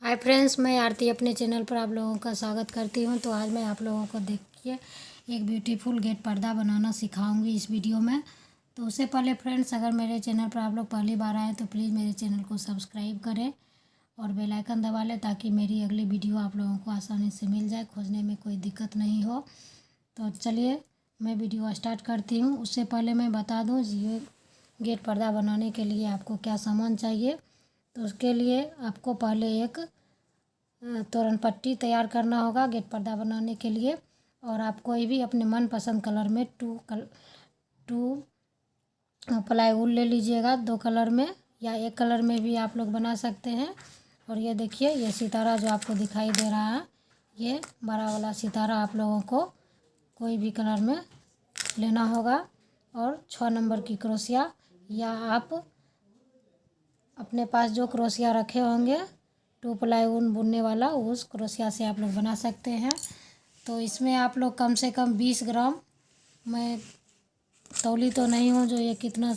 Hi friends, मैं आरती अपने channel पर आप लोगों का स्वागत करती हूं। तो आज मैं आप लोगों को देखिए एक ब्यूटीफुल गेट पर्दा बनाना सिखाऊंगी इस वीडियो में। तो उससे पहले फ्रेंड्स, अगर मेरे चैनल पर आप लोग पहली बार आए तो प्लीज़ मेरे चैनल को सब्सक्राइब करें और बेल आइकन दबा लें ताकि मेरी अगली वीडियो आप लोगों को आसानी से मिल जाए, खोजने में कोई दिक्कत नहीं हो। तो चलिए मैं वीडियो स्टार्ट करती हूँ। उससे पहले मैं बता दूँ ये गेट पर्दा बनाने के लिए आपको क्या सामान चाहिए। तो उसके लिए आपको पहले एक तोरण पट्टी तैयार करना होगा गेट पर्दा बनाने के लिए। और आप कोई भी अपने मनपसंद कलर में टू प्लाई वूल ले लीजिएगा, 2 कलर में या 1 कलर में भी आप लोग बना सकते हैं। और ये देखिए, ये सितारा जो आपको दिखाई दे रहा है, ये बड़ा वाला सितारा आप लोगों को कोई भी कलर में लेना होगा। और 6 नंबर की क्रोशिया, या आप अपने पास जो क्रोशिया रखे होंगे 2 प्लाई ऊन बुनने वाला, उस क्रोशिया से आप लोग बना सकते हैं। तो इसमें आप लोग कम से कम 20 ग्राम, मैं तौली तो नहीं हूँ जो ये कितना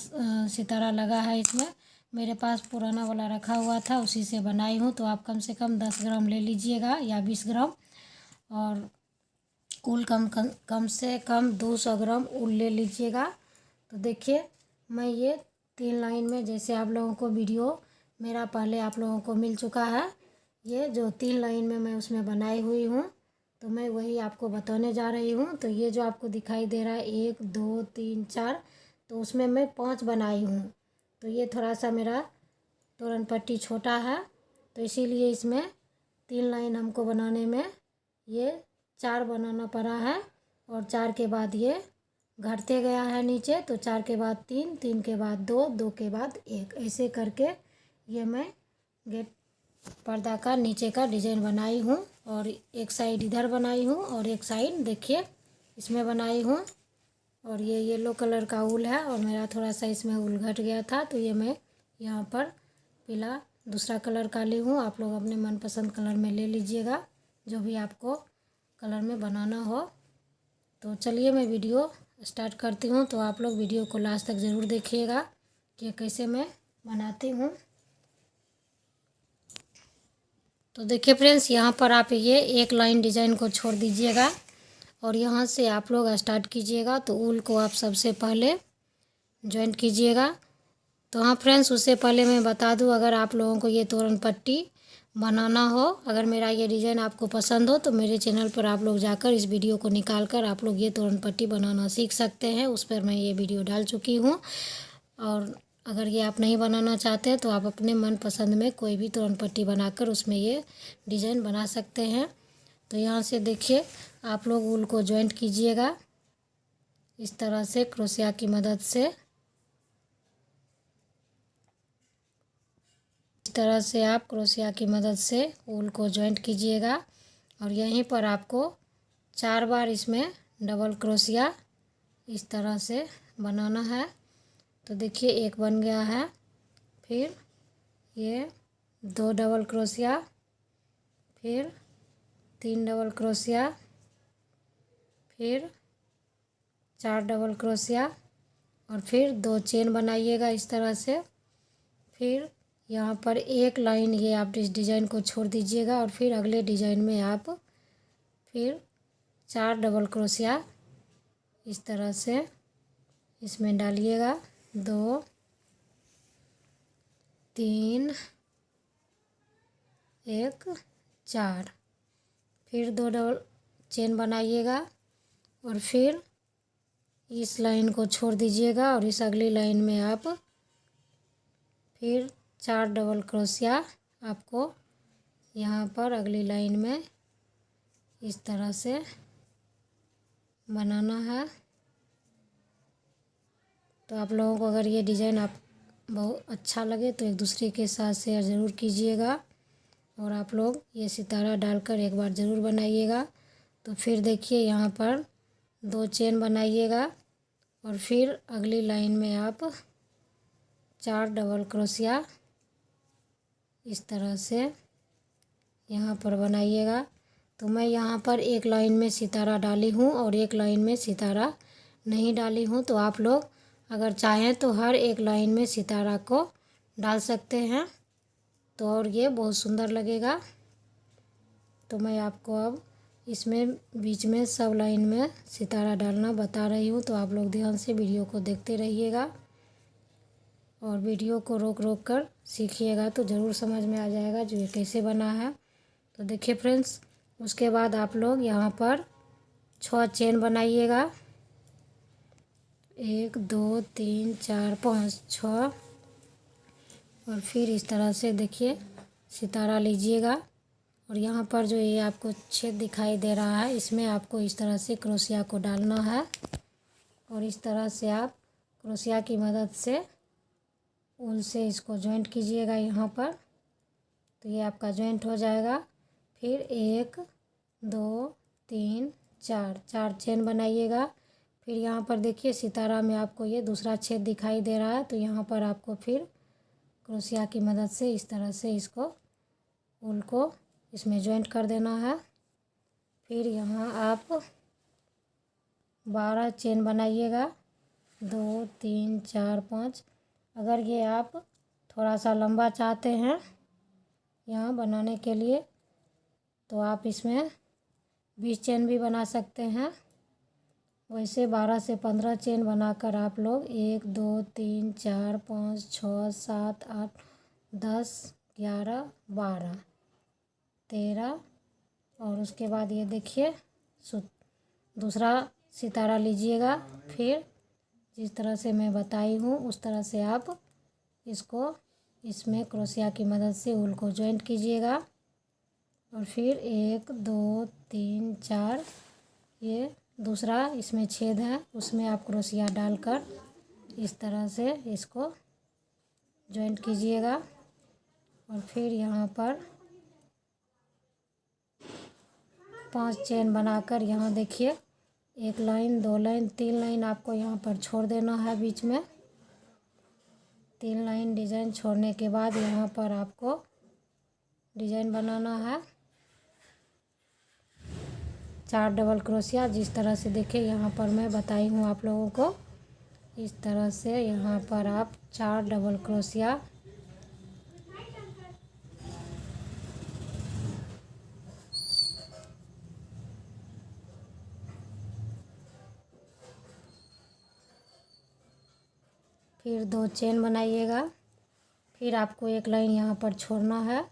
सितारा लगा है इसमें, मेरे पास पुराना वाला रखा हुआ था उसी से बनाई हूँ। तो आप कम से कम 10 ग्राम ले लीजिएगा या 20 ग्राम। और ऊल कम से कम 200 ग्राम ऊल ले लीजिएगा। तो देखिए, मैं ये 3 लाइन में, जैसे आप लोगों को वीडियो मेरा पहले आप लोगों को मिल चुका है, ये जो 3 लाइन में मैं उसमें बनाई हुई हूँ, तो मैं वही आपको बताने जा रही हूँ। तो ये जो आपको दिखाई दे रहा है 1 2 3 4, तो उसमें मैं 5 बनाई हूँ। तो ये थोड़ा सा मेरा तोरण पट्टी छोटा है, तो इसीलिए इसमें 3 लाइन हमको बनाने में ये 4 बनाना पड़ा है। और 4 के बाद ये घटते गया है नीचे, तो 4 के बाद 3, 3 के बाद 2, 2 के बाद 1, ऐसे करके ये मैं गेट पर्दा का नीचे का डिजाइन बनाई हूँ। और एक साइड इधर बनाई हूँ और एक साइड देखिए इसमें बनाई हूँ। और ये येलो कलर का ऊल है और मेरा थोड़ा सा इसमें ऊल घट गया था, तो ये मैं यहाँ पर पीला दूसरा कलर का ली हूँ। आप लोग अपने मनपसंद कलर में ले लीजिएगा, जो भी आपको कलर में बनाना हो। तो चलिए मैं वीडियो स्टार्ट करती हूँ। तो आप लोग वीडियो को लास्ट तक ज़रूर देखिएगा कि कैसे मैं बनाती हूँ। तो देखिए फ्रेंड्स, यहाँ पर आप ये एक लाइन डिजाइन को छोड़ दीजिएगा और यहाँ से आप लोग स्टार्ट कीजिएगा। तो ऊल को आप सबसे पहले जॉइंट कीजिएगा। तो हाँ फ्रेंड्स, उससे पहले मैं बता दूँ, अगर आप लोगों को ये तोरण पट्टी बनाना हो, अगर मेरा ये डिज़ाइन आपको पसंद हो, तो मेरे चैनल पर आप लोग जाकर इस वीडियो को निकाल कर आप लोग ये तोरण पट्टी बनाना सीख सकते हैं। उस पर मैं ये वीडियो डाल चुकी हूँ। और अगर ये आप नहीं बनाना चाहते हैं तो आप अपने मन पसंद में कोई भी तोरण पट्टी बनाकर उसमें ये डिज़ाइन बना सकते हैं। तो यहाँ से देखिए, आप लोग ऊल को जॉइंट कीजिएगा इस तरह से क्रोशिया की मदद से। इस तरह से आप क्रोशिया की मदद से ऊल को जॉइंट कीजिएगा और यहीं पर आपको 4 बार इसमें डबल क्रोशिया इस तरह से बनाना है। तो देखिए, एक बन गया है, फिर ये 2 डबल क्रोशिया, फिर 3 डबल क्रोशिया, फिर 4 डबल क्रोशिया और फिर 2 चेन बनाइएगा इस तरह से। फिर यहाँ पर एक लाइन ये आप इस डिज़ाइन को छोड़ दीजिएगा और फिर अगले डिज़ाइन में आप फिर 4 डबल क्रोशिया इस तरह से इसमें डालिएगा। 2 3 1 4, फिर 2 डबल चेन बनाइएगा और फिर इस लाइन को छोड़ दीजिएगा और इस अगली लाइन में आप फिर 4 डबल क्रोशिया आपको यहाँ पर अगली लाइन में इस तरह से बनाना है। तो आप लोगों को अगर ये डिज़ाइन आप बहुत अच्छा लगे तो एक दूसरे के साथ शेयर ज़रूर कीजिएगा और आप लोग ये सितारा डालकर एक बार ज़रूर बनाइएगा। तो फिर देखिए, यहाँ पर 2 चेन बनाइएगा और फिर अगली लाइन में आप 4 डबल क्रोशिया इस तरह से यहाँ पर बनाइएगा। तो मैं यहाँ पर एक लाइन में सितारा डाली हूँ और एक लाइन में सितारा नहीं डाली हूँ। तो आप लोग अगर चाहें तो हर एक लाइन में सितारा को डाल सकते हैं। तो और ये बहुत सुंदर लगेगा। तो मैं आपको अब इसमें बीच में सब लाइन में सितारा डालना बता रही हूँ, तो आप लोग ध्यान से वीडियो को देखते रहिएगा और वीडियो को रोक रोक कर सीखिएगा तो ज़रूर समझ में आ जाएगा जो ये कैसे बना है। तो देखिए फ्रेंड्स, उसके बाद आप लोग यहाँ पर 6 चेन बनाइएगा। 1 2 3 4 5 6। और फिर इस तरह से देखिए सितारा लीजिएगा और यहाँ पर जो ये आपको छेद दिखाई दे रहा है इसमें आपको इस तरह से क्रोशिया को डालना है और इस तरह से आप क्रोशिया की मदद से ऊन से इसको जॉइंट कीजिएगा यहाँ पर। तो ये आपका जॉइंट हो जाएगा। फिर 1 2 3 4 4 चेन बनाइएगा। फिर यहाँ पर देखिए सितारा में आपको ये दूसरा छेद दिखाई दे रहा है, तो यहाँ पर आपको फिर क्रोशिया की मदद से इस तरह से इसको ऊन को इसमें जॉइंट कर देना है। फिर यहाँ आप 12 चेन बनाइएगा। 2 3 4 5। अगर ये आप थोड़ा सा लंबा चाहते हैं यहाँ बनाने के लिए तो आप इसमें 20 चेन भी बना सकते हैं। वैसे 12 से 15 चेन बनाकर आप लोग 1 2 3 4 5 6 7 8 10 11 12 13 और उसके बाद ये देखिए दूसरा सितारा लीजिएगा। फिर जिस तरह से मैं बताई हूँ उस तरह से आप इसको इसमें क्रोशिया की मदद से ऊन को जॉइंट कीजिएगा और फिर 1 2 3 4 ये दूसरा इसमें छेद है उसमें आप क्रोशिया डालकर इस तरह से इसको जॉइंट कीजिएगा और फिर यहाँ पर 5 चेन बनाकर यहाँ देखिए 1 लाइन 2 लाइन 3 लाइन आपको यहाँ पर छोड़ देना है। बीच में 3 लाइन डिजाइन छोड़ने के बाद यहाँ पर आपको डिजाइन बनाना है 4 डबल क्रोशिया। जिस तरह से देखिए यहाँ पर मैं बताई हूँ आप लोगों को, इस तरह से यहाँ पर आप 4 डबल क्रोशिया फिर 2 चेन बनाइएगा। फिर आपको 1 लाइन यहाँ पर छोड़ना है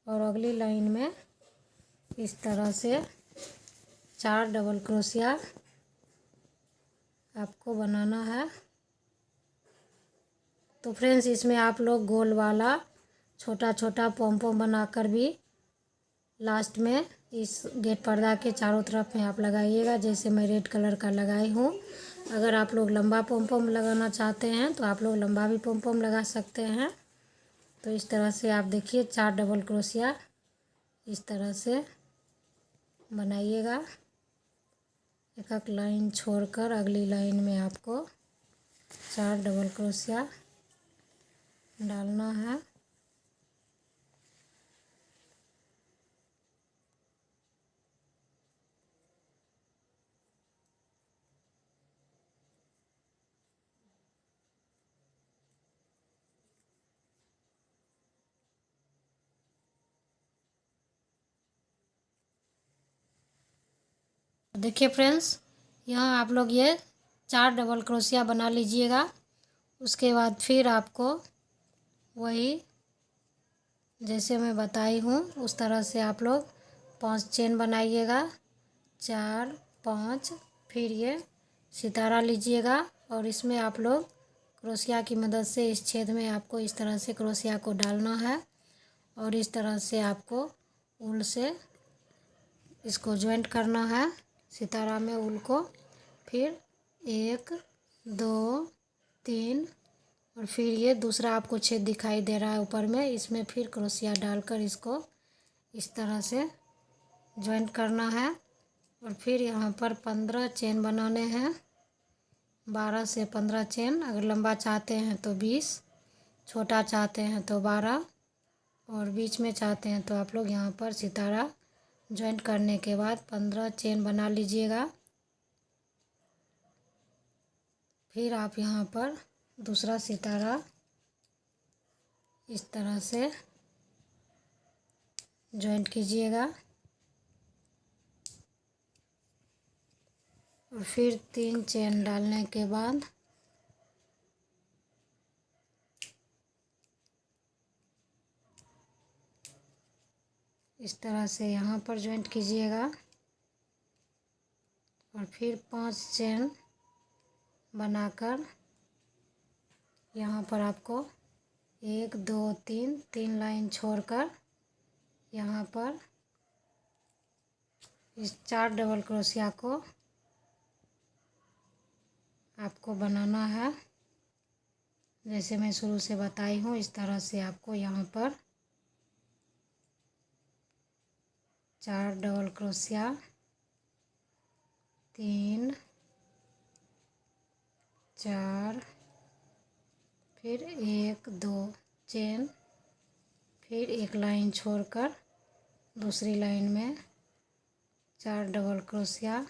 और अगली लाइन में इस तरह से 4 डबल क्रोशिया आपको बनाना है। तो फ्रेंड्स इसमें आप लोग गोल वाला छोटा छोटा पॉम पॉम बनाकर भी लास्ट में इस गेट पर्दा के चारों तरफ में आप लगाइएगा, जैसे मैं रेड कलर का लगाई हूँ। अगर आप लोग लंबा पॉम पॉम लगाना चाहते हैं तो आप लोग लंबा भी पॉम पॉम लगा सकते हैं। तो इस तरह से आप देखिए 4 डबल क्रोशिया इस तरह से बनाइएगा। एक एक लाइन छोड़कर अगली लाइन में आपको 4 डबल क्रोशिया डालना है। देखिए फ्रेंड्स, यहाँ आप लोग ये 4 डबल क्रोशिया बना लीजिएगा। उसके बाद फिर आपको वही जैसे मैं बताई हूँ उस तरह से आप लोग 5 चेन बनाइएगा। 4 5 फिर ये सितारा लीजिएगा और इसमें आप लोग क्रोशिया की मदद से इस छेद में आपको इस तरह से क्रोशिया को डालना है और इस तरह से आपको ऊन से इसको जॉइंट करना है सितारा में ऊन को। फिर 1 2 3 और फिर ये दूसरा आपको छेद दिखाई दे रहा है ऊपर में, इसमें फिर क्रोशिया डालकर इसको इस तरह से जॉइंट करना है और फिर यहाँ पर 15 चेन बनाने हैं। 12 से 15 चेन, अगर लंबा चाहते हैं तो 20, छोटा चाहते हैं तो 12 और बीच में चाहते हैं तो आप लोग यहाँ पर सितारा जॉइंट करने के बाद 15 चेन बना लीजिएगा। फिर आप यहाँ पर दूसरा सितारा इस तरह से जॉइंट कीजिएगा और फिर 3 चेन डालने के बाद इस तरह से यहाँ पर जॉइंट कीजिएगा और फिर 5 चेन बनाकर यहाँ पर आपको 1 2 3 लाइन छोड़कर यहाँ पर इस 4 डबल क्रोशिया को आपको बनाना है। जैसे मैं शुरू से बताई हूँ इस तरह से आपको यहाँ पर 4 डबल क्रोशिया 3 4 फिर 1 2 चेन, फिर एक लाइन छोड़कर दूसरी लाइन में 4 डबल क्रोशिया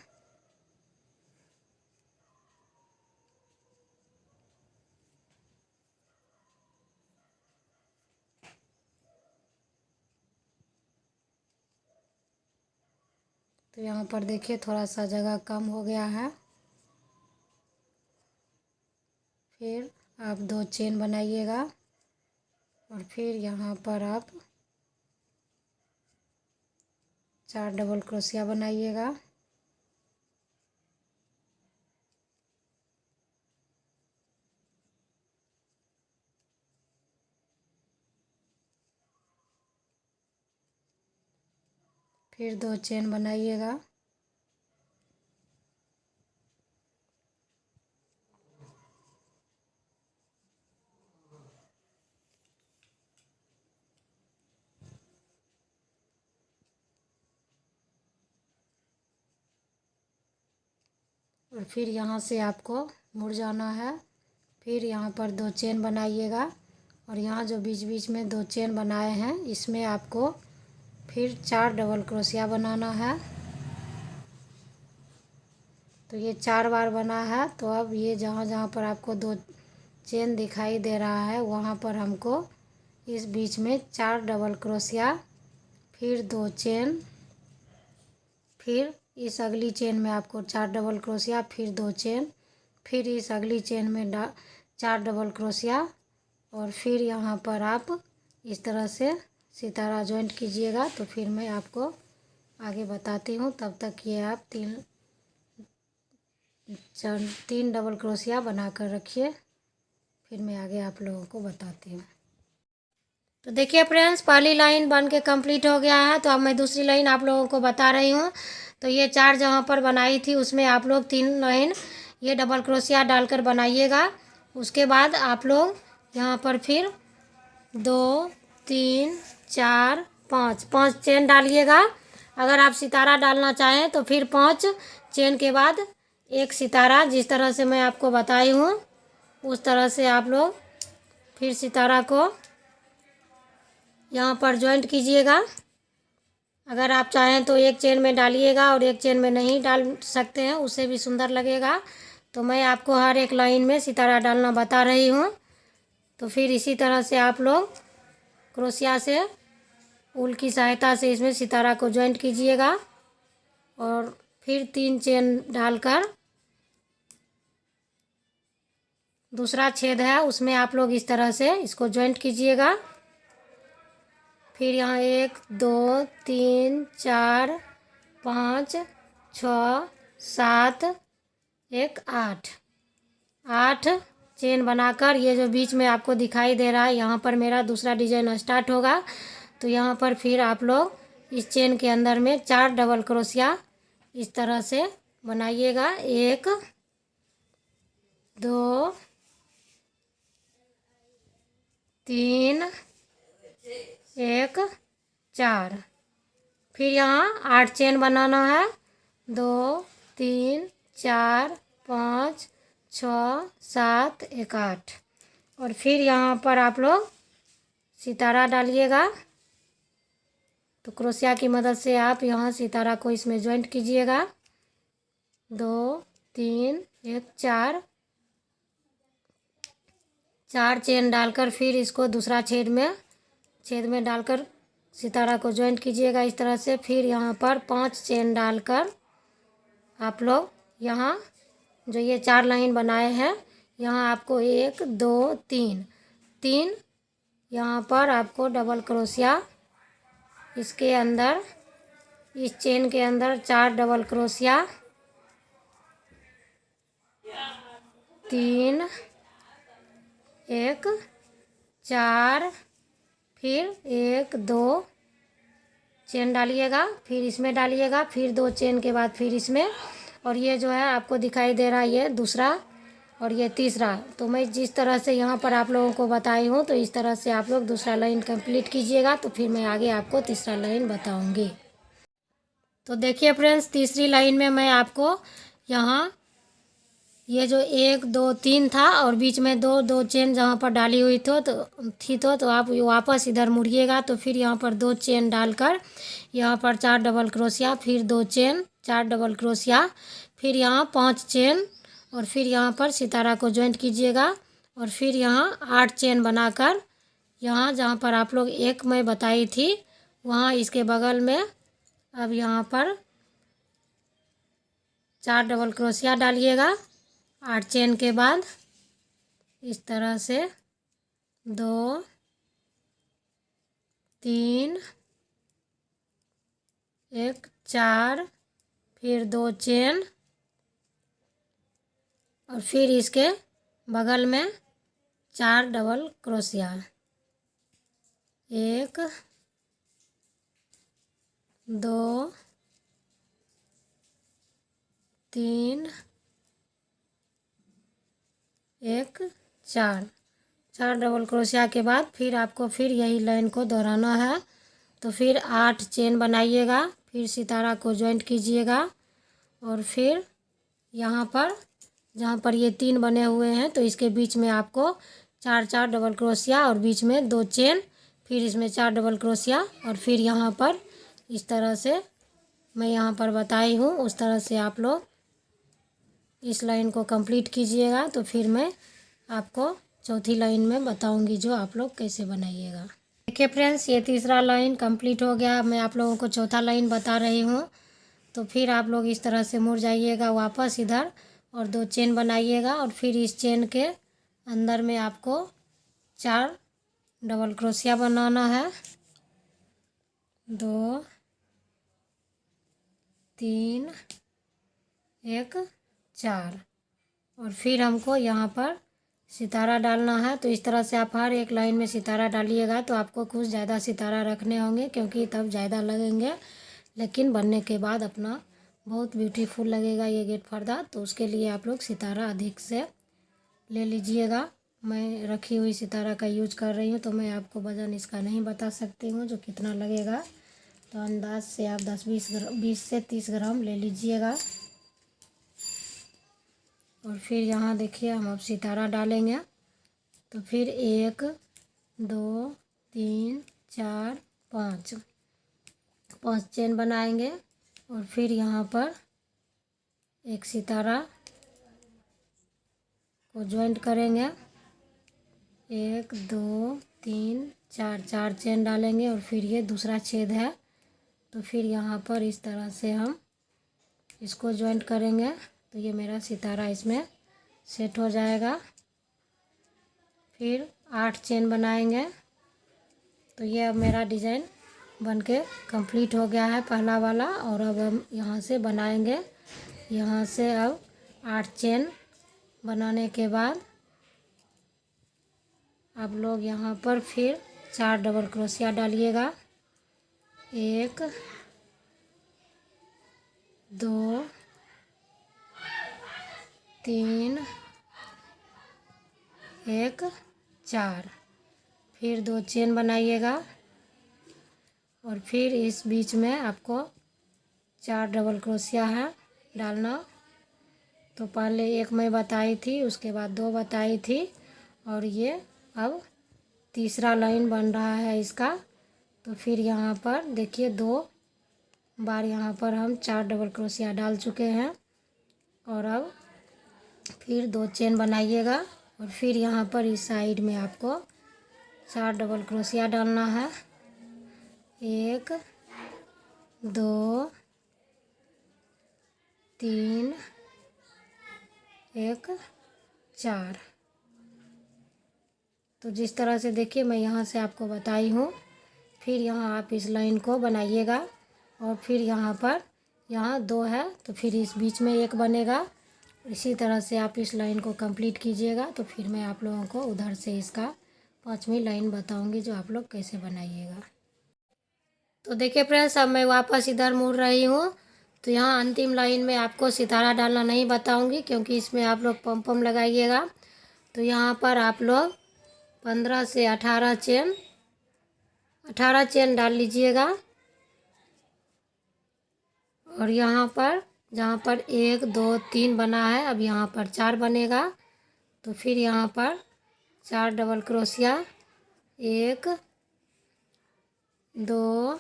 तो यहाँ पर देखिए थोड़ा सा जगह कम हो गया है। फिर आप 2 चेन बनाइएगा और फिर यहाँ पर आप 4 डबल क्रोशिया बनाइएगा। फिर 2 चेन बनाइएगा और फिर यहाँ से आपको मुड़ जाना है। फिर यहाँ पर 2 चेन बनाइएगा और यहाँ जो बीच बीच में 2 चेन बनाए हैं इसमें आपको फिर 4 डबल क्रोशिया बनाना है। तो ये 4 बार बना है। तो अब ये जहाँ जहाँ पर आपको 2 चेन दिखाई दे रहा है वहाँ पर हमको इस बीच में 4 डबल क्रोशिया, फिर 2 चेन, फिर इस अगली चेन में आपको 4 डबल क्रोशिया, फिर 2 चेन, फिर इस अगली चेन में 4 डबल क्रोशिया और फिर यहाँ पर आप इस तरह से सितारा जॉइंट कीजिएगा। तो फिर मैं आपको आगे बताती हूँ। तब तक ये आप 3 डबल क्रोशिया बना कर रखिए, फिर मैं आगे आप लोगों को बताती हूँ। तो देखिए फ्रेंड्स, पहली लाइन बन के कंप्लीट हो गया है। तो अब मैं दूसरी लाइन आप लोगों को बता रही हूँ। तो ये 4 जहाँ पर बनाई थी उसमें आप लोग 3 लाइन ये डबल क्रोशिया डालकर बनाइएगा। उसके बाद आप लोग यहाँ पर फिर 2 3 4 5 चेन डालिएगा। अगर आप सितारा डालना चाहें तो फिर 5 चेन के बाद एक सितारा, जिस तरह से मैं आपको बताई हूँ उस तरह से आप लोग फिर सितारा को यहाँ पर जॉइंट कीजिएगा। अगर आप चाहें तो एक चेन में डालिएगा और एक चेन में नहीं डाल सकते हैं, उससे भी सुंदर लगेगा। तो मैं आपको हर एक लाइन में सितारा डालना बता रही हूँ। तो फिर इसी तरह से आप लोग क्रोशिया से ऊल की सहायता से इसमें सितारा को जॉइंट कीजिएगा और फिर 3 चेन डालकर दूसरा छेद है उसमें आप लोग इस तरह से इसको जॉइंट कीजिएगा। फिर यहाँ 1 2 3 4 5 6 7 1 8 चेन बनाकर ये जो बीच में आपको दिखाई दे रहा है यहाँ पर मेरा दूसरा डिजाइन स्टार्ट होगा। तो यहाँ पर फिर आप लोग इस चेन के अंदर में 4 डबल क्रोशिया इस तरह से बनाइएगा। 1 2 3 1 4। फिर यहाँ 8 चेन बनाना है। 2 3 4 5 6 7 1 8 और फिर यहाँ पर आप लोग सितारा डालिएगा। तो क्रोशिया की मदद से आप यहाँ सितारा को इसमें जॉइंट कीजिएगा। 2 3 1 4 चेन डालकर फिर इसको दूसरा छेद में डालकर सितारा को जॉइंट कीजिएगा इस तरह से। फिर यहाँ पर 5 चेन डालकर आप लोग यहाँ जो ये 4 लाइन बनाए हैं, यहाँ आपको 1 2 3 यहाँ पर आपको डबल क्रोशिया इसके अंदर, इस चेन के अंदर 4 डबल क्रोशिया, 3 1 4, फिर 1 2 चेन डालिएगा, फिर इसमें डालिएगा, फिर 2 चेन के बाद फिर इसमें, और ये जो है आपको दिखाई दे रहा है ये दूसरा और ये तीसरा। तो मैं जिस तरह से यहाँ पर आप लोगों को बताई हूँ, तो इस तरह से आप लोग दूसरा लाइन कंप्लीट कीजिएगा, तो फिर मैं आगे आपको तीसरा लाइन बताऊँगी। तो देखिए फ्रेंड्स, तीसरी लाइन में मैं आपको यहाँ ये जो 1 2 3 था और बीच में 2 2 चेन जहाँ पर डाली हुई तो आप वापस इधर मुड़िएगा। तो फिर यहाँ पर 2 चेन डालकर यहाँ पर 4 डबल क्रोशिया, फिर 2 चेन, 4 डबल क्रोशिया, फिर यहाँ 5 चेन, और फिर यहाँ पर सितारा को जॉइंट कीजिएगा। और फिर यहाँ 8 चेन बनाकर यहाँ जहाँ पर आप लोग एक मैं बताई थी वहाँ इसके बगल में अब यहाँ पर 4 डबल क्रोशिया डालिएगा 8 चेन के बाद इस तरह से 2 3 1 4, फिर 2 चेन, और फिर इसके बगल में 4 डबल क्रोशिया, 1 2 3 1 4 डबल क्रोशिया के बाद फिर आपको फिर यही लाइन को दोहराना है। तो फिर 8 चेन बनाइएगा, फिर सितारा को जॉइंट कीजिएगा, और फिर यहाँ पर जहाँ पर ये 3 बने हुए हैं तो इसके बीच में आपको 4 डबल क्रोशिया और बीच में 2 चेन, फिर इसमें 4 डबल क्रोशिया, और फिर यहाँ पर इस तरह से मैं यहाँ पर बताई हूँ उस तरह से आप लोग इस लाइन को कंप्लीट कीजिएगा। तो फिर मैं आपको चौथी लाइन में बताऊंगी जो आप लोग कैसे बनाइएगा। देखिए फ्रेंड्स, ये तीसरा लाइन कंप्लीट हो गया। मैं आप लोगों को चौथा लाइन बता रही हूँ। तो फिर आप लोग इस तरह से मुड़ जाइएगा वापस इधर और 2 चेन बनाइएगा, और फिर इस चेन के अंदर में आपको 4 डबल क्रोशिया बनाना है, 2 3 1 4, और फिर हमको यहाँ पर सितारा डालना है। तो इस तरह से आप हर एक लाइन में सितारा डालिएगा। तो आपको कुछ ज़्यादा सितारा रखने होंगे क्योंकि तब ज़्यादा लगेंगे, लेकिन बनने के बाद अपना बहुत ब्यूटीफुल लगेगा ये गेट पर्दा। तो उसके लिए आप लोग सितारा अधिक से ले लीजिएगा। मैं रखी हुई सितारा का यूज कर रही हूँ, तो मैं आपको वज़न इसका नहीं बता सकती हूँ जो कितना लगेगा। तो अंदाज से आप 20 से 30 ग्राम ले लीजिएगा। और फिर यहाँ देखिए हम अब सितारा डालेंगे। तो फिर 1 2 3 4 5 चेन बनाएंगे, और फिर यहाँ पर एक सितारा को जॉइंट करेंगे, 1 2 3 4 चेन डालेंगे, और फिर ये दूसरा छेद है। तो फिर यहाँ पर इस तरह से हम इसको जॉइंट करेंगे। तो ये मेरा सितारा इसमें सेट हो जाएगा। फिर 8 चेन बनाएंगे। तो ये अब मेरा डिज़ाइन बनके कंप्लीट हो गया है पहला वाला। और अब हम यहाँ से बनाएंगे। यहाँ से अब 8 चेन बनाने के बाद आप लोग यहाँ पर फिर 4 डबल क्रोशिया डालिएगा, 1 2 3 1 4, फिर 2 चेन बनाइएगा, और फिर इस बीच में आपको 4 डबल क्रोशिया है डालना। तो पहले एक मैं बताई थी, उसके बाद 2 बताई थी, और ये अब तीसरा लाइन बन रहा है इसका। तो फिर यहाँ पर देखिए 2 बार यहाँ पर हम 4 डबल क्रोशिया डाल चुके हैं, और अब फिर 2 चेन बनाइएगा, और फिर यहाँ पर इस साइड में आपको 4 डबल क्रोशिया डालना है, 1 2 3 1 4। तो जिस तरह से देखिए मैं यहाँ से आपको बताई हूँ, फिर यहाँ आप इस लाइन को बनाइएगा और फिर यहाँ पर यहाँ 2 है तो फिर इस बीच में 1 बनेगा। इसी तरह से आप इस लाइन को कंप्लीट कीजिएगा। तो फिर मैं आप लोगों को उधर से इसका 5वीं लाइन बताऊंगी जो आप लोग कैसे बनाइएगा। तो देखिए फ्रेंड्स, अब मैं वापस इधर मुड़ रही हूँ। तो यहाँ अंतिम लाइन में आपको सितारा डालना नहीं बताऊंगी क्योंकि इसमें आप लोग पम पम लगाइएगा। तो यहाँ पर आप लोग 15 से 18 चेन डाल लीजिएगा। और यहाँ पर जहाँ पर 1 2 3 बना है, अब यहाँ पर 4 बनेगा। तो फिर यहाँ पर 4 डबल क्रोशिया, 1 2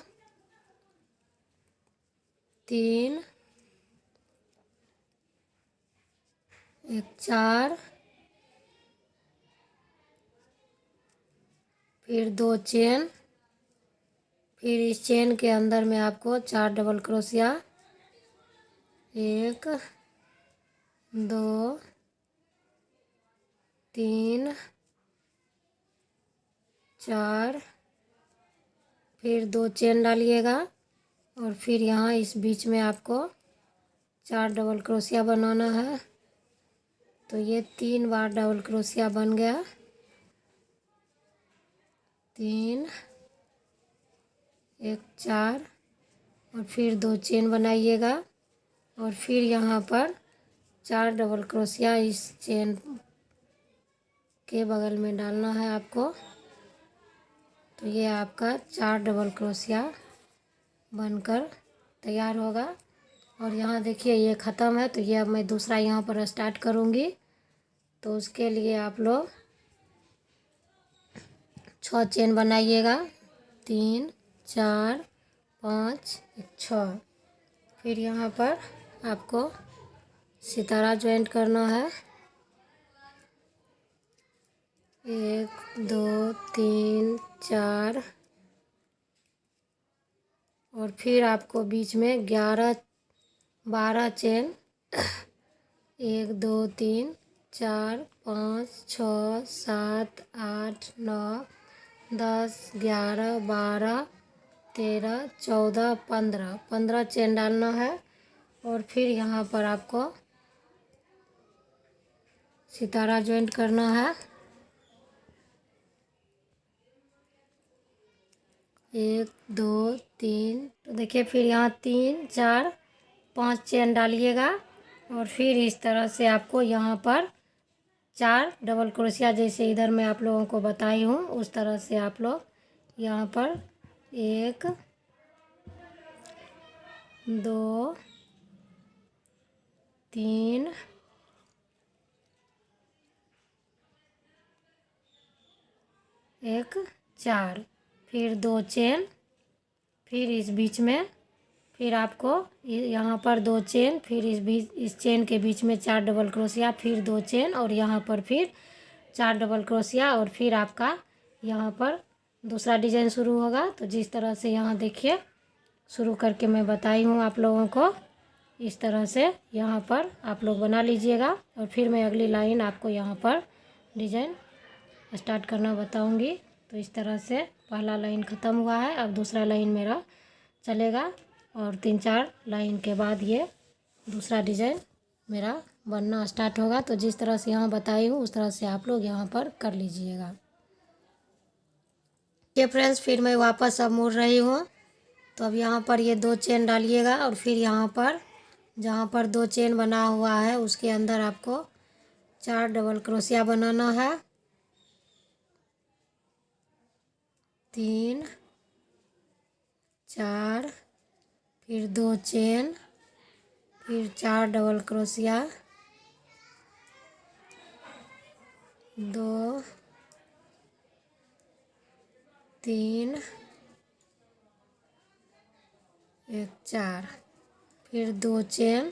3 1 4, फिर 2 चेन, फिर इस चेन के अंदर में आपको 4 डबल क्रोशिया, 1 2 3 4, फिर 2 चेन डालिएगा और फिर यहाँ इस बीच में आपको 4 डबल क्रोशिया बनाना है। तो ये 3 बार डबल क्रोशिया बन गया, 3 1 4, और फिर 2 चेन बनाइएगा और फिर यहाँ पर 4 डबल क्रोशिया इस चेन के बगल में डालना है आपको। तो ये आपका 4 डबल क्रोशिया बनकर तैयार होगा। और यहाँ देखिए ये ख़त्म है। तो ये अब मैं दूसरा यहाँ पर स्टार्ट करूँगी। तो उसके लिए आप लोग 6 चेन बनाइएगा, 3 4 5 6। फिर यहाँ पर आपको सितारा ज्वाइंट करना है, 1 2 3 4, और फिर आपको बीच में 11 12 चेन 1 2 3 4 5 6 7 8 9 10 11 12 13 14 15 चेन डालना है। और फिर यहाँ पर आपको सितारा ज्वाइंट करना है, 1 2 3। तो देखिए फिर यहाँ 3 4 5 चेन डालिएगा और फिर इस तरह से आपको यहाँ पर 4 डबल क्रोशिया जैसे इधर मैं आप लोगों को बताई हूँ उस तरह से आप लोग यहाँ पर 1 2 3 1 4, फिर 2 चेन, फिर इस बीच में फिर आपको यहाँ पर 2 चेन, फिर इस चेन के बीच में 4 डबल क्रोशिया, फिर 2 चेन और यहाँ पर फिर 4 डबल क्रोशिया, और फिर आपका यहाँ पर दूसरा डिजाइन शुरू होगा। तो जिस तरह से यहाँ देखिए शुरू करके मैं बताई हूँ आप लोगों को, इस तरह से यहाँ पर आप लोग बना लीजिएगा। और फिर मैं अगली लाइन आपको यहाँ पर डिजाइन स्टार्ट करना बताऊँगी। तो इस तरह से पहला लाइन ख़त्म हुआ है, अब दूसरा लाइन मेरा चलेगा और 3 4 लाइन के बाद ये दूसरा डिजाइन मेरा बनना स्टार्ट होगा। तो जिस तरह से यहाँ बताई हूँ उस तरह से आप लोग यहाँ पर कर लीजिएगा। ये फ्रेंड्स, फिर मैं वापस अब मुड़ रही हूँ। तो अब यहाँ पर ये 2 चेन डालिएगा और फिर यहाँ पर जहाँ पर 2 चेन बना हुआ है उसके अंदर आपको 4 डबल क्रोशिया बनाना है, 3 4, फिर 2 चेन, फिर 4 डबल क्रोशिया, 2 3 1 4, फिर 2 चेन,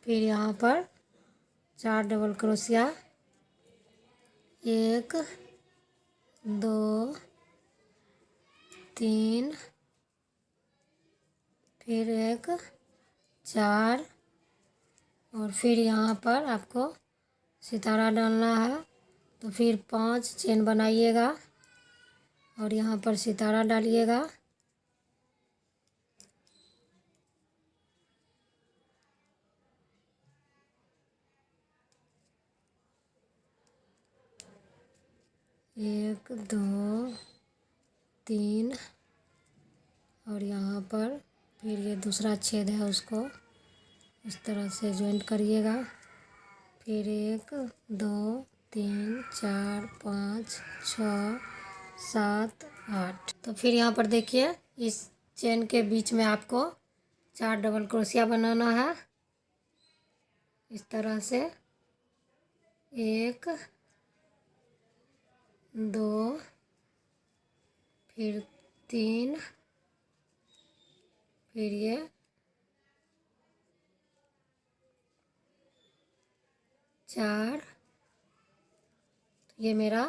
फिर यहाँ पर 4 डबल क्रोशिया, 1 2 3, फिर एक 4, और फिर यहाँ पर आपको सितारा डालना है, तो फिर 5 चेन बनाइएगा और यहाँ पर सितारा डालिएगा। एक, 2, 3, और यहाँ पर फिर ये दूसरा छेद है उसको इस तरह से ज्वाइंट करिएगा। फिर 1, 2, 3, 4, 5, 6, 7, 8। तो फिर यहाँ पर देखिए इस चेन के बीच में आपको 4 डबल क्रोशिया बनाना है इस तरह से। 1, 2, फिर 3, फिर ये 4। ये मेरा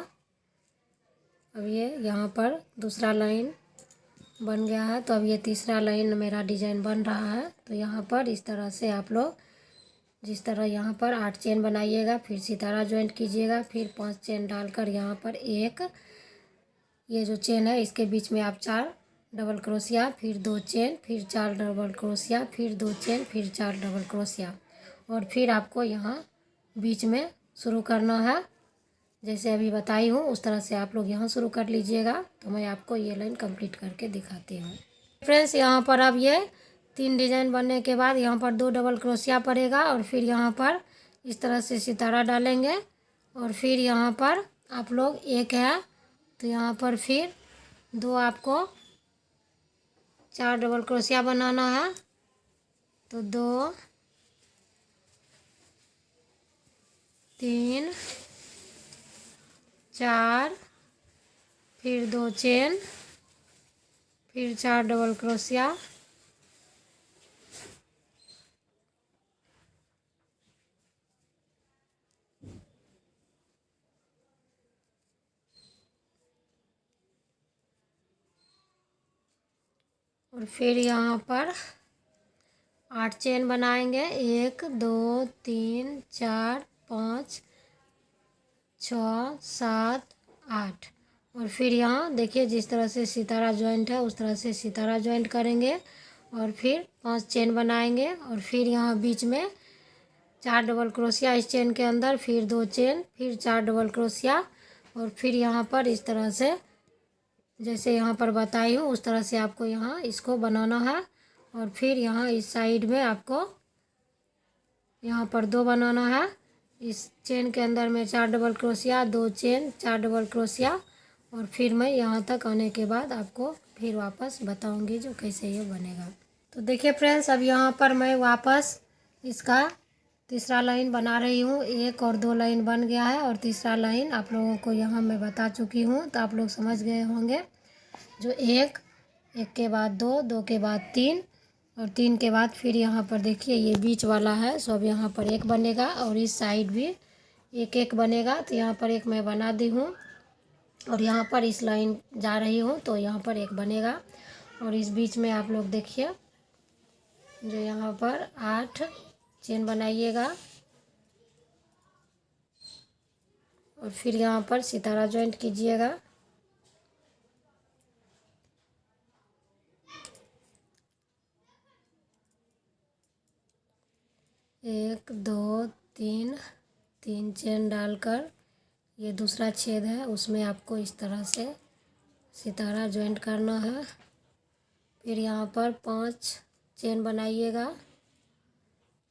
अब ये यहाँ पर दूसरा लाइन बन गया है। तो अब ये तीसरा लाइन मेरा डिजाइन बन रहा है। तो यहाँ पर इस तरह से आप लोग जिस तरह यहाँ पर 8 चेन बनाइएगा, फिर सितारा ज्वाइंट कीजिएगा, फिर 5 चेन डालकर यहाँ पर एक ये जो चेन है इसके बीच में आप 4 डबल क्रोशिया, फिर 2 चेन, फिर 4 डबल क्रोशिया, फिर 2 चेन, फिर 4 डबल क्रोशिया, और फिर आपको यहाँ बीच में शुरू करना है। जैसे अभी बताई हूँ उस तरह से आप लोग यहाँ शुरू कर लीजिएगा। तो मैं आपको ये लाइन कंप्लीट करके दिखाती हूँ। फ्रेंड्स यहाँ पर अब ये 3 डिजाइन बनने के बाद यहाँ पर 2 डबल क्रोशिया पड़ेगा, और फिर यहाँ पर इस तरह से सितारा डालेंगे, और फिर यहाँ पर आप लोग एक है तो यहाँ पर फिर 2 आपको 4 डबल क्रोशिया बनाना है। तो 2, 3, 4, फिर 2 चेन, फिर 4 डबल क्रोशिया, और फिर यहाँ पर 8 चेन बनाएंगे। 1, 2, 3, 4, 5, 6, 7, 8, और फिर यहाँ देखिए जिस तरह से सितारा ज्वाइंट है उस तरह से सितारा ज्वाइंट करेंगे, और फिर 5 चेन बनाएंगे, और फिर यहाँ बीच में 4 डबल क्रोशिया इस चेन के अंदर, फिर 2 चेन, फिर 4 डबल क्रोशिया, और फिर यहाँ पर इस तरह से जैसे यहाँ पर बताई हूँ उस तरह से आपको यहाँ इसको बनाना है। और फिर यहाँ इस साइड में आपको यहाँ पर 2 बनाना है। इस चेन के अंदर में 4 double crochet, 2 chain, 4 double crochet, और फिर मैं यहाँ तक आने के बाद आपको फिर वापस बताऊँगी जो कैसे ये बनेगा। तो देखिए फ्रेंड्स अब यहाँ पर मैं वापस इसका तीसरा लाइन बना रही हूँ। 1 और 2 लाइन बन गया है, और तीसरा लाइन आप लोगों को यहाँ मैं बता चुकी हूँ, तो आप लोग समझ गए होंगे। जो 1 के बाद 2, 2 के बाद 3, और 3 के बाद फिर यहाँ पर देखिए ये बीच वाला है, सो अब यहाँ पर 1 बनेगा, और इस साइड भी 1 बनेगा। तो यहाँ पर 1 मैं बना दी हूँ, और यहाँ पर इस लाइन जा रही हूँ तो यहाँ पर 1 बनेगा, और इस बीच में आप लोग देखिए जो यहाँ पर 8 चेन बनाइएगा, और फिर यहाँ पर सितारा ज्वाइंट कीजिएगा। एक, 2, 3 चेन डालकर ये दूसरा छेद है उसमें आपको इस तरह से सितारा ज्वाइंट करना है। फिर यहाँ पर 5 चेन बनाइएगा,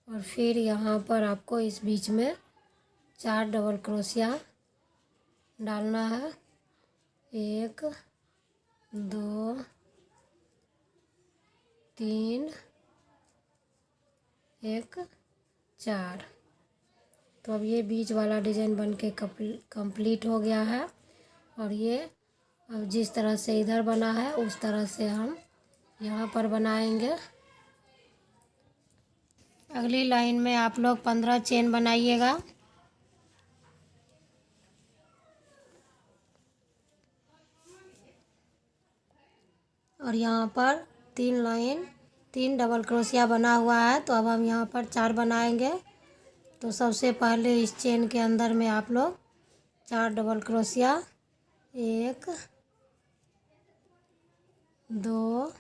और फिर यहाँ पर आपको इस बीच में 4 डबल क्रोशिया डालना है। 1, 2, 3, 1, 4। तो अब ये बीच वाला डिज़ाइन बन के कंप्लीट हो गया है, और ये अब जिस तरह से इधर बना है उस तरह से हम यहाँ पर बनाएंगे। अगली लाइन में आप लोग 15 चेन बनाइएगा। और यहाँ पर 3 लाइन 3 डबल क्रोशिया बना हुआ है। तो अब हम यहाँ पर 4 बनाएंगे। तो सबसे पहले इस चेन के अंदर में आप लोग 4 डबल क्रोशिया, 1 2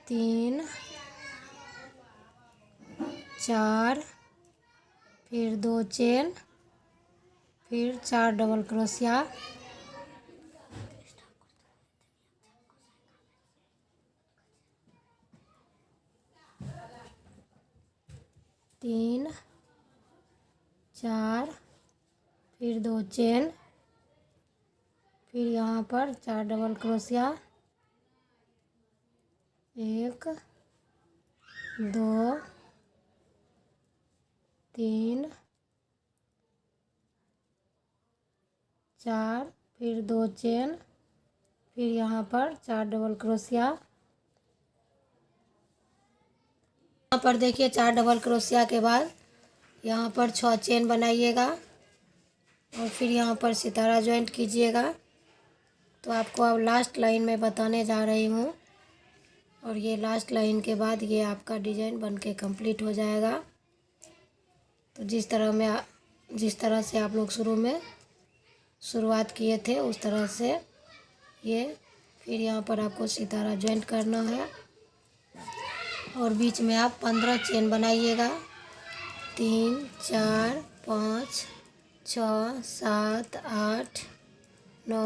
3 4, फिर 2 चेन, फिर 4 डबल क्रोशिया, तीन, 4, फिर 2 चेन, फिर यहाँ पर 4 डबल क्रोशिया, 1 2 3 4, फिर 2 चेन, फिर यहाँ पर 4 डबल क्रोशिया। यहाँ पर देखिए 4 डबल क्रोशिया के बाद यहाँ पर 6 चेन बनाइएगा और फिर यहाँ पर सितारा ज्वाइंट कीजिएगा। तो आपको अब लास्ट लाइन में बताने जा रही हूँ और ये लास्ट लाइन के बाद ये आपका डिजाइन बनके कंप्लीट हो जाएगा। तो जिस तरह से आप लोग शुरू में शुरुआत किए थे उस तरह से ये फिर यहाँ पर आपको सितारा ज्वाइंट करना है और बीच में आप 15 चेन बनाइएगा। 3 4 5 6 7 8 9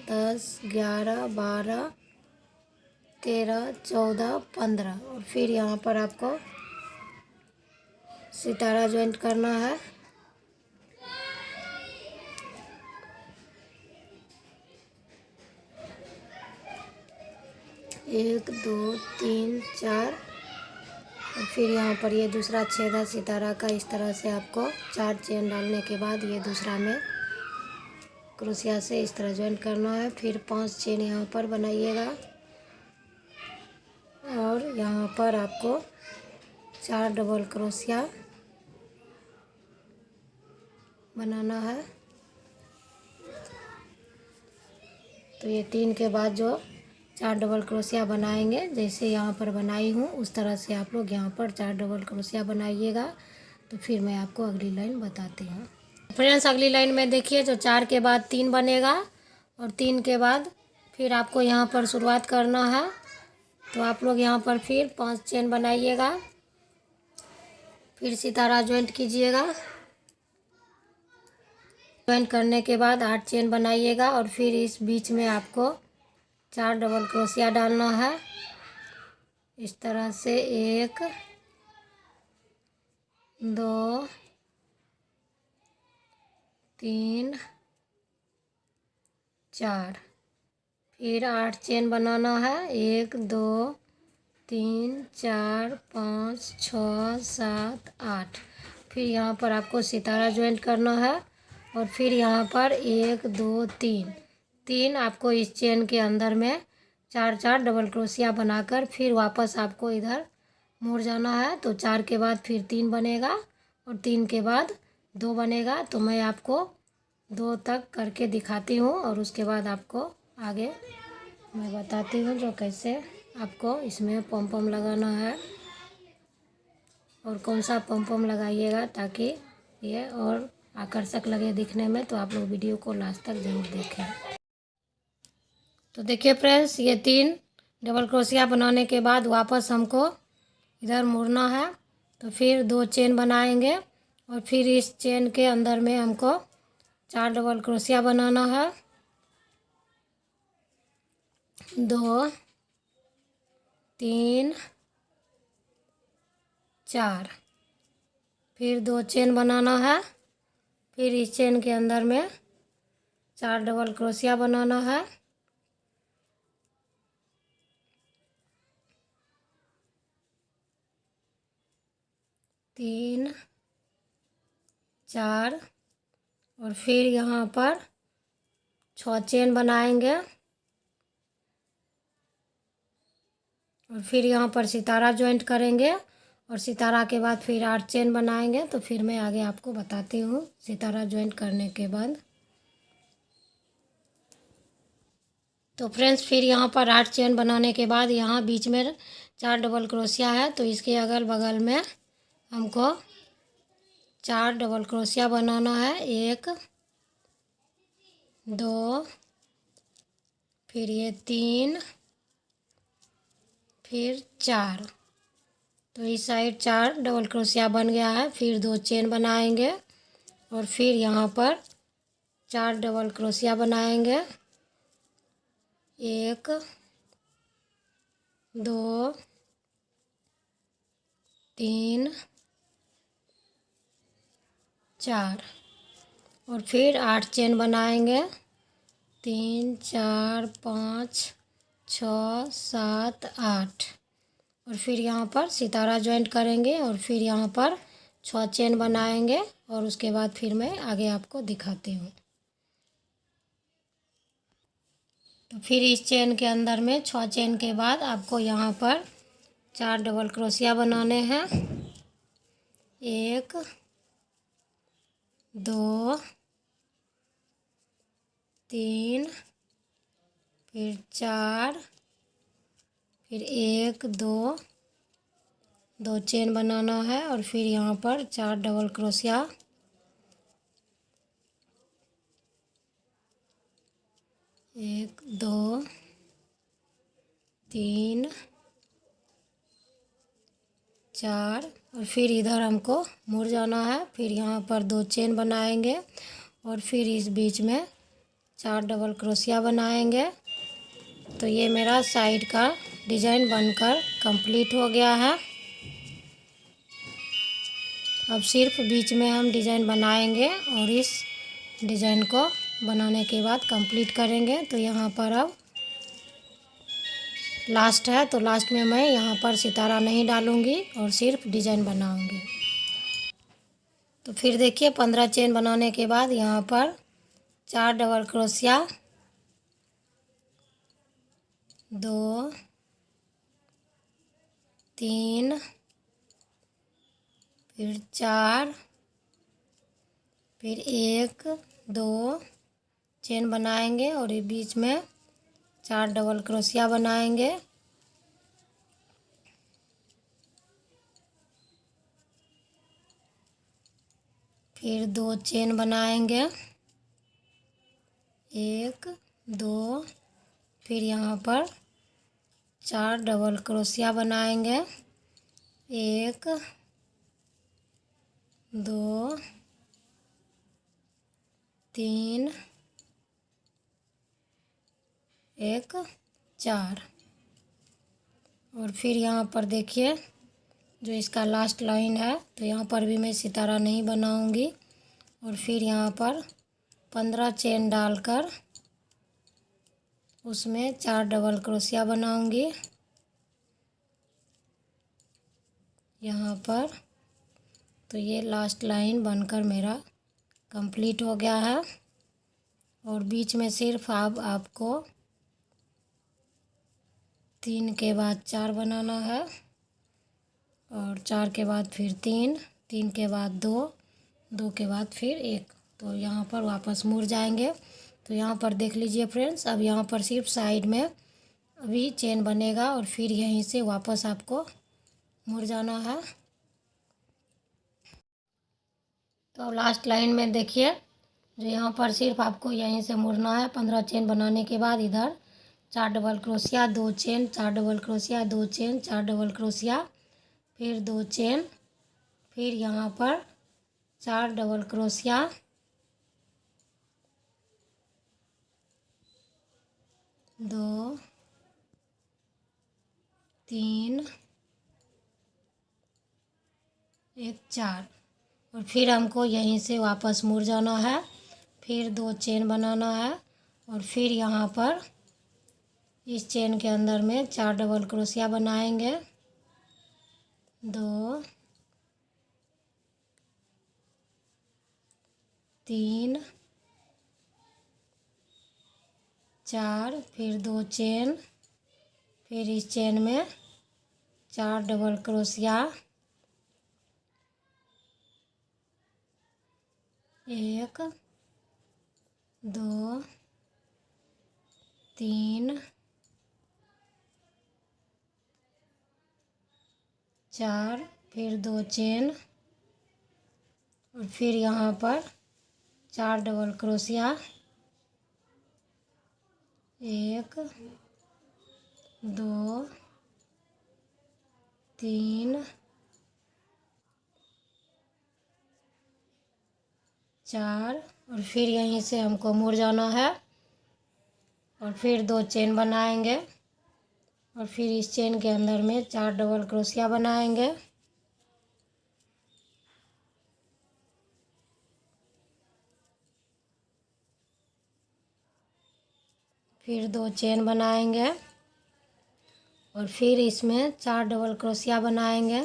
10 11 12 13 14 15 और फिर यहाँ पर आपको सितारा ज्वाइंट करना है। एक 2 3 4 और फिर यहाँ पर ये दूसरा छेदा सितारा का इस तरह से आपको 4 चेन डालने के बाद ये दूसरा में क्रोशिया से इस तरह ज्वाइंट करना है। फिर 5 चेन यहाँ पर बनाइएगा और यहाँ पर आपको 4 डबल क्रोशिया बनाना है। तो ये 3 के बाद जो 4 डबल क्रोशिया बनाएंगे जैसे यहाँ पर बनाई हूँ उस तरह से आप लोग यहाँ पर 4 डबल क्रोशिया बनाइएगा। तो फिर मैं आपको अगली लाइन बताती हूँ। फ्रेंड्स अगली लाइन में देखिए जो 4 के बाद 3 बनेगा और 3 के बाद फिर आपको यहाँ पर शुरुआत करना है। तो आप लोग यहाँ पर फिर 5 चेन बनाइएगा, फिर सितारा ज्वाइंट कीजिएगा। ज्वाइंट करने के बाद 8 चेन बनाइएगा और फिर इस बीच में आपको 4 डबल क्रोशिया डालना है इस तरह से। 1 2 3 4, फिर 8 चेन बनाना है। 1 2 3 4 5 6 7 8, फिर यहाँ पर आपको सितारा ज्वाइंट करना है और फिर यहाँ पर 1 2 3 आपको इस चेन के अंदर में 4 डबल क्रोशिया बनाकर फिर वापस आपको इधर मुड़ जाना है। तो 4 के बाद फिर 3 बनेगा और 3 के बाद 2 बनेगा। तो मैं आपको 2 तक करके दिखाती हूँ और उसके बाद आपको आगे मैं बताती हूँ जो कैसे आपको इसमें पम पम लगाना है और कौन सा पम पम लगाइएगा ताकि ये और आकर्षक लगे दिखने में। तो आप लोग वीडियो को लास्ट तक ज़रूर देखें। तो देखिए फ्रेंड्स ये 3 डबल क्रोशिया बनाने के बाद वापस हमको इधर मुड़ना है। तो फिर 2 चेन बनाएंगे और फिर इस चेन के अंदर में हमको 4 डबल क्रोशिया बनाना है। 2 3 4, फिर 2 चेन बनाना है। फिर इस चेन के अंदर में 4 डबल क्रोशिया बनाना है। 3 4 और फिर यहाँ पर 6 चेन बनाएंगे और फिर यहाँ पर सितारा ज्वाइंट करेंगे और सितारा के बाद फिर 8 चेन बनाएंगे। तो फिर मैं आगे आपको बताती हूँ सितारा ज्वाइंट करने के बाद। तो फ्रेंड्स फिर यहाँ पर 8 चेन बनाने के बाद यहाँ बीच में 4 डबल क्रोशिया है, तो इसके अगल बगल में हमको 4 डबल क्रोशिया बनाना है। 1 2 फिर ये 3 फिर 4। तो इस साइड 4 डबल क्रोशिया बन गया है। फिर 2 चेन बनाएंगे और फिर यहाँ पर 4 डबल क्रोशिया बनाएंगे। 1 2 3 4 और फिर 8 चेन बनाएंगे। 3 4 5 6 7 8 और फिर यहाँ पर सितारा ज्वाइंट करेंगे और फिर यहाँ पर 6 चेन बनाएंगे और उसके बाद फिर मैं आगे आपको दिखाती हूँ। तो फिर इस चेन के अंदर में 6 चेन के बाद आपको यहाँ पर 4 डबल क्रोशिया बनाने हैं। 1 2 3 फिर 4 फिर 1 2 चेन बनाना है और फिर यहाँ पर 4 डबल क्रोशिया। 1 2 3 4 और फिर इधर हमको मुड़ जाना है। फिर यहाँ पर 2 चेन बनाएंगे और फिर इस बीच में 4 डबल क्रोशिया बनाएंगे। तो ये मेरा साइड का डिज़ाइन बनकर कंप्लीट हो गया है। अब सिर्फ बीच में हम डिज़ाइन बनाएंगे और इस डिज़ाइन को बनाने के बाद कंप्लीट करेंगे। तो यहाँ पर अब लास्ट है, तो लास्ट में मैं यहाँ पर सितारा नहीं डालूँगी और सिर्फ डिज़ाइन बनाऊँगी। तो फिर देखिए 15 चेन बनाने के बाद यहाँ पर 4 डबल क्रोशिया। 2 3 फिर 4 फिर 1 2 चेन बनाएंगे और ये बीच में 4 डबल क्रोशिया बनाएंगे। फिर 2 चेन बनाएंगे। 1 2 फिर यहाँ पर 4 डबल क्रोशिया बनाएंगे। 1 2 3 1 4 और फिर यहाँ पर देखिए जो इसका लास्ट लाइन है, तो यहाँ पर भी मैं सितारा नहीं बनाऊंगी और फिर यहाँ पर 15 चेन डालकर उसमें 4 डबल क्रोशिया बनाऊंगी यहाँ पर। तो ये लास्ट लाइन बनकर मेरा कंप्लीट हो गया है और बीच में सिर्फ अब आपको 3 के बाद 4 बनाना है और 4 के बाद फिर 3 3 के बाद 2 2 के बाद फिर 1। तो यहाँ पर वापस मुड़ जाएंगे। तो यहाँ पर देख लीजिए फ्रेंड्स, अब यहाँ पर सिर्फ साइड में अभी चेन बनेगा और फिर यहीं से वापस आपको मुड़ जाना है। तो लास्ट लाइन में देखिए जो यहाँ पर सिर्फ आपको यहीं से मुड़ना है। 15 चेन बनाने के बाद इधर 4 double crochet 2 chain 4 double crochet 2 chain 4 double crochet फिर 2 चेन फिर यहाँ पर 4 डबल क्रोशिया 2 3 1 4 और फिर हमको यहीं से वापस मुड़ जाना है। फिर 2 चेन बनाना है और फिर यहाँ पर इस चेन के अंदर में 4 डबल क्रोशिया बनाएंगे। 2 3 4 फिर 2 चेन फिर इस चेन में 4 डबल क्रोशिया 1 2 3 4, फिर 2 चेन और फिर यहाँ पर 4 डबल क्रोशिया, 1 2 3 4 और फिर यहीं से हमको मुड़ जाना है और फिर 2 चेन बनाएंगे और फिर इस चेन के अंदर में 4 डबल क्रोशिया बनाएंगे। फिर 2 चेन बनाएंगे और फिर इसमें 4 डबल क्रोशिया बनाएंगे।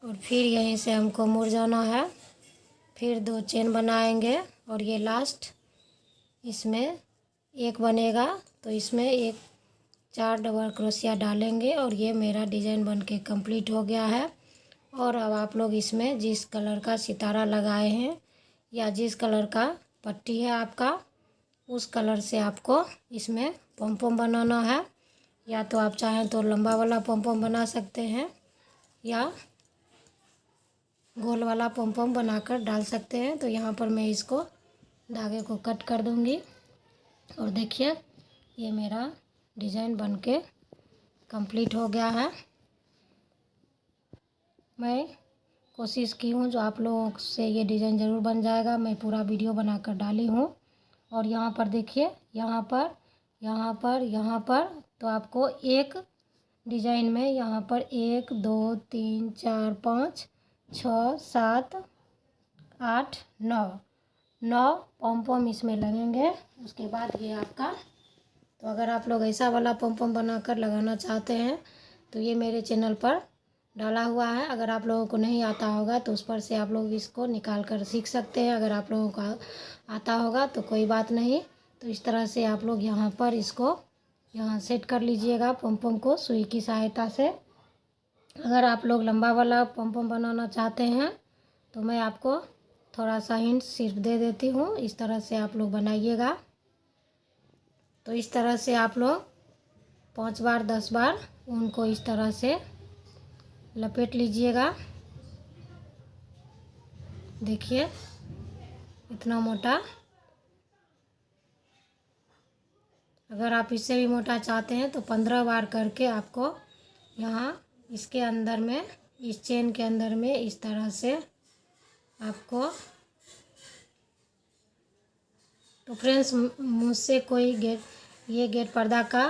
और फिर यहीं से हमको मुड़ जाना है, फिर 2 चेन बनाएंगे और ये लास्ट इसमें एक बनेगा तो इसमें एक 4 डबल क्रोशिया डालेंगे और ये मेरा डिज़ाइन बन के कंप्लीट हो गया है। और अब आप लोग इसमें जिस कलर का सितारा लगाए हैं या जिस कलर का पट्टी है आपका, उस कलर से आपको इसमें पॉम पॉम बनाना है। या तो आप चाहें तो लंबा वाला पॉम पॉम बना सकते हैं या गोल वाला पॉम पॉम बनाकर डाल सकते हैं। तो यहाँ पर मैं इसको धागे को कट कर दूँगी और देखिए ये मेरा डिज़ाइन बन के कंप्लीट हो गया है। मैं कोशिश की हूँ जो आप लोगों से ये डिज़ाइन ज़रूर बन जाएगा। मैं पूरा वीडियो बनाकर डाली हूँ और यहाँ पर देखिए यहाँ पर तो आपको एक डिज़ाइन में यहाँ पर 1 2 3 4 5 6 7 8 9 पॉम पॉम इसमें लगेंगे। उसके बाद ये आपका, तो अगर आप लोग ऐसा वाला पॉम पॉम बनाकर लगाना चाहते हैं तो ये मेरे चैनल पर डाला हुआ है। अगर आप लोगों को नहीं आता होगा तो उस पर से आप लोग इसको निकाल कर सीख सकते हैं। अगर आप लोगों को आता होगा तो कोई बात नहीं। तो इस तरह से आप लोग यहाँ पर इसको यहाँ सेट कर लीजिएगा पॉम पॉम को सुई की सहायता से। अगर आप लोग लंबा वाला पॉम पॉम बनाना चाहते हैं तो मैं आपको थोड़ा सा हिंट सिर्फ दे देती हूँ, इस तरह से आप लोग बनाइएगा। तो इस तरह से आप लोग 5 बार 10 बार उनको इस तरह से लपेट लीजिएगा। देखिए इतना मोटा। अगर आप इससे भी मोटा चाहते हैं तो 15 बार करके आपको यहाँ इसके अंदर में, इस चेन के अंदर में इस तरह से आपको। तो फ्रेंड्स मुझसे कोई गेट पर्दा का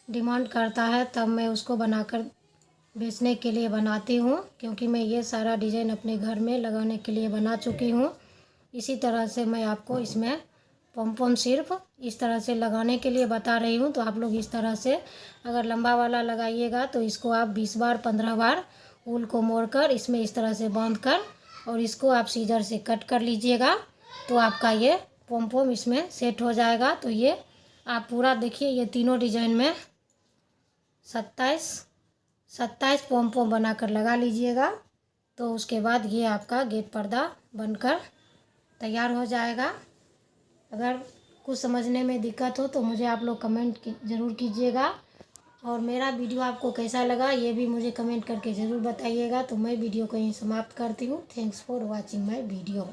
डिमांड करता है तब मैं उसको बनाकर बेचने के लिए बनाती हूँ, क्योंकि मैं ये सारा डिज़ाइन अपने घर में लगाने के लिए बना चुकी हूँ। इसी तरह से मैं आपको इसमें पॉम पॉम सिर्फ इस तरह से लगाने के लिए बता रही हूँ। तो आप लोग इस तरह से अगर लंबा वाला लगाइएगा तो इसको आप 20 बार 15 बार ऊल को मोड़कर इसमें इस तरह से बांध कर और इसको आप सीजर से कट कर लीजिएगा तो आपका ये पॉम पॉम इसमें सेट हो जाएगा। तो ये आप पूरा देखिए, ये तीनों डिज़ाइन में 27 पॉम पॉम बनाकर लगा लीजिएगा। तो उसके बाद ये आपका गेट पर्दा बनकर तैयार हो जाएगा। अगर कुछ समझने में दिक्कत हो तो मुझे आप लोग कमेंट ज़रूर कीजिएगा और मेरा वीडियो आपको कैसा लगा ये भी मुझे कमेंट करके ज़रूर बताइएगा। तो मैं वीडियो को यहीं समाप्त करती हूँ। Thanks for watching my video.